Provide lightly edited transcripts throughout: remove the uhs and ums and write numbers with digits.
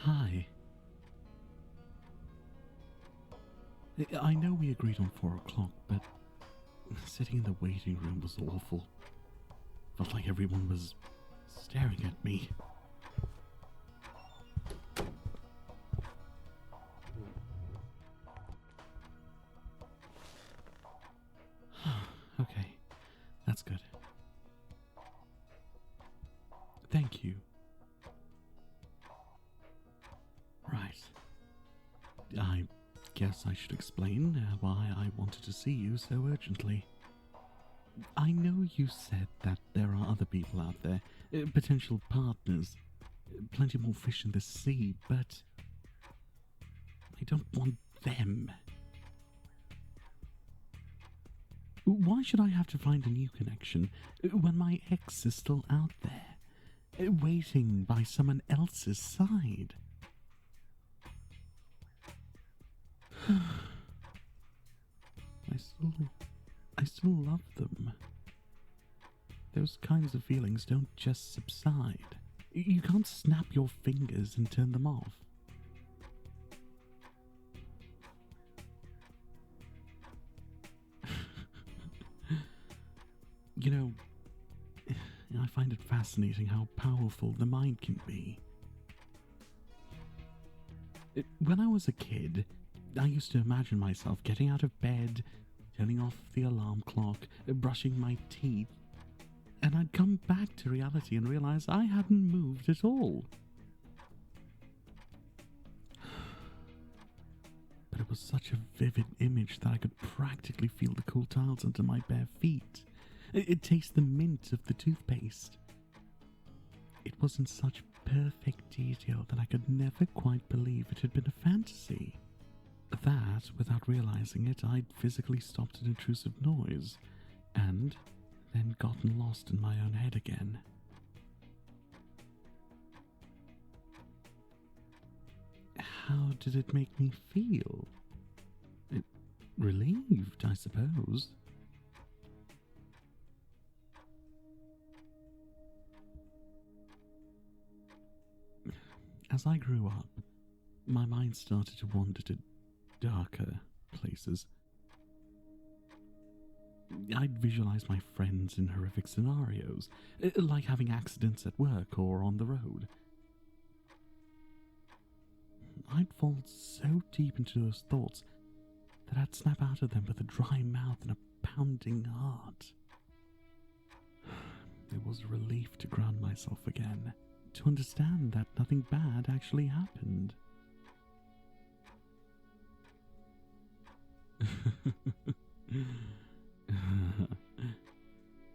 Hi. I know we agreed on 4 o'clock, but sitting in the waiting room was awful. Felt like everyone was staring at me. Okay, that's good. Thank you. Right. I guess I should explain why I wanted to see you so urgently. I know you said that there are other people out there, potential partners, plenty more fish in the sea, but I don't want them. Why should I have to find a new connection when my ex is still out there, waiting by someone else's side? I still love them. Those kinds of feelings don't just subside. You can't snap your fingers and turn them off. You know, I find it fascinating how powerful the mind can be. When I was a kid, I used to imagine myself getting out of bed, turning off the alarm clock, brushing my teeth, and I'd come back to reality and realize I hadn't moved at all. But it was such a vivid image that I could practically feel the cool tiles under my bare feet. It tastes the mint of the toothpaste. It was in such perfect detail that I could never quite believe it had been a fantasy. That, without realizing it, I'd physically stopped an intrusive noise, and then gotten lost in my own head again. How did it make me feel? Relieved, I suppose. As I grew up, my mind started to wander to darker places. I'd visualize my friends in horrific scenarios, like having accidents at work or on the road. I'd fall so deep into those thoughts that I'd snap out of them with a dry mouth and a pounding heart. It was a relief to ground myself again, to understand that nothing bad actually happened.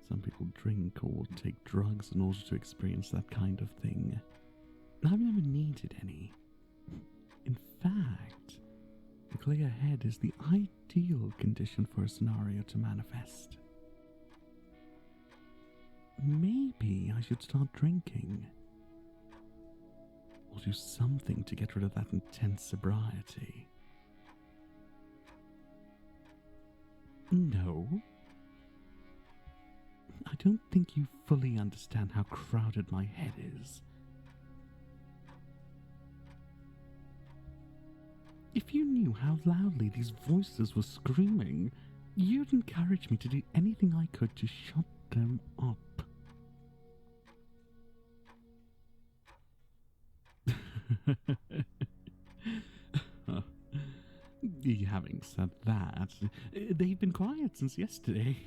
Some people drink or take drugs in order to experience that kind of thing. I've never needed any. In fact, a clear head is the ideal condition for a scenario to manifest. Maybe I should start drinking. Or do something to get rid of that intense sobriety. No. I don't think you fully understand how crowded my head is. If you knew how loudly these voices were screaming, you'd encourage me to do anything I could to shut them up. Having said that, they've been quiet since yesterday.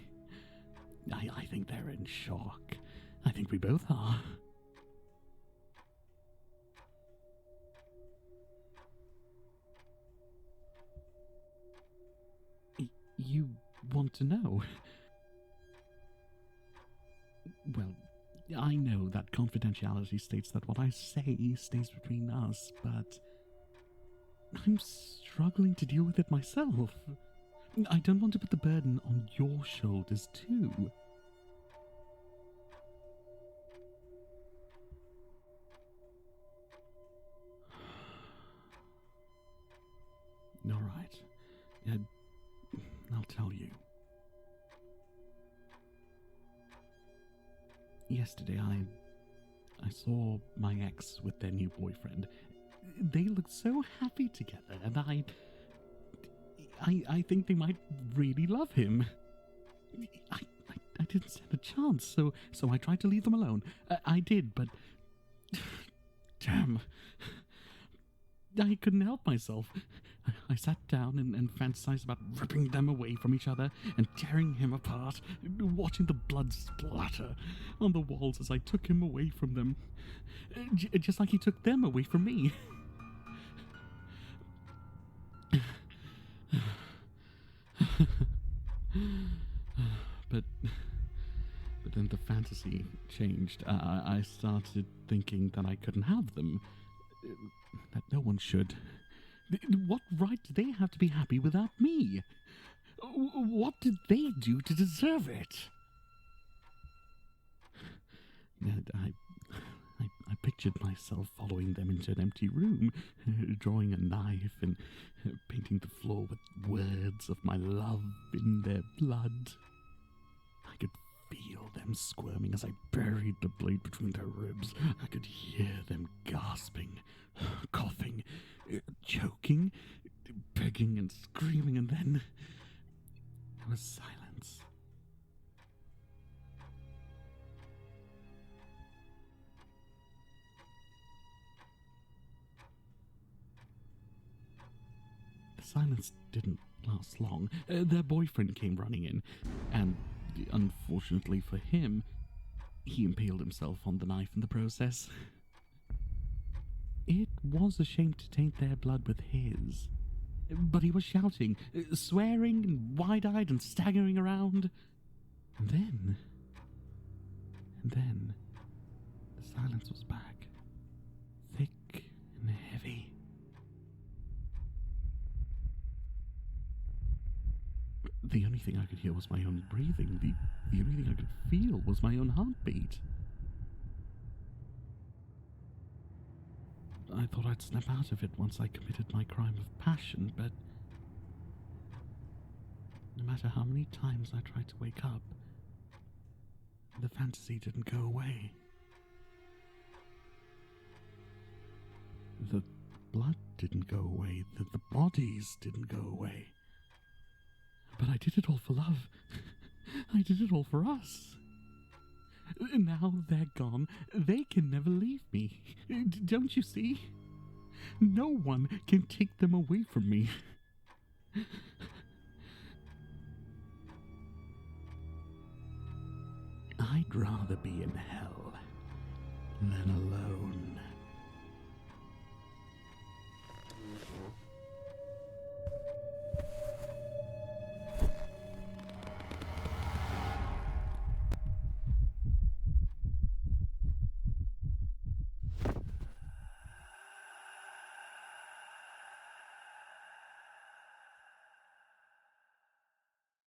I think they're in shock. I think we both are. You want to know? Well, I know that confidentiality states that what I say stays between us, but I'm struggling to deal with it myself. I don't want to put the burden on your shoulders too. All right. I'll tell you. Yesterday I saw my ex with their new boyfriend. They look so happy together, and I think they might really love him. I didn't stand a chance, so I tried to leave them alone. I did, but damn, I couldn't help myself. I sat down and fantasized about ripping them away from each other and tearing him apart, watching the blood splatter on the walls as I took him away from them, just like he took them away from me. But then the fantasy changed. I started thinking that I couldn't have them, that no one should. What right do they have to be happy without me? What did they do to deserve it? I pictured myself following them into an empty room, drawing a knife and painting the floor with words of my love in their blood. I could feel them squirming as I buried the blade between their ribs. I could hear them gasping, coughing, choking, begging and screaming, and then there was silence. The silence didn't last long. Their boyfriend came running in, and unfortunately for him, he impaled himself on the knife in the process. It was a shame to taint their blood with his, but he was shouting, swearing, and wide-eyed and staggering around. And then, the silence was back, thick and heavy. The only thing I could hear was my own breathing. The only thing I could feel was my own heartbeat. I thought I'd snap out of it once I committed my crime of passion, but no matter how many times I tried to wake up, the fantasy didn't go away. The blood didn't go away. The bodies didn't go away. But I did it all for love. I did it all for us. Now they're gone. They can never leave me. Don't you see? No one can take them away from me. I'd rather be in hell than alone.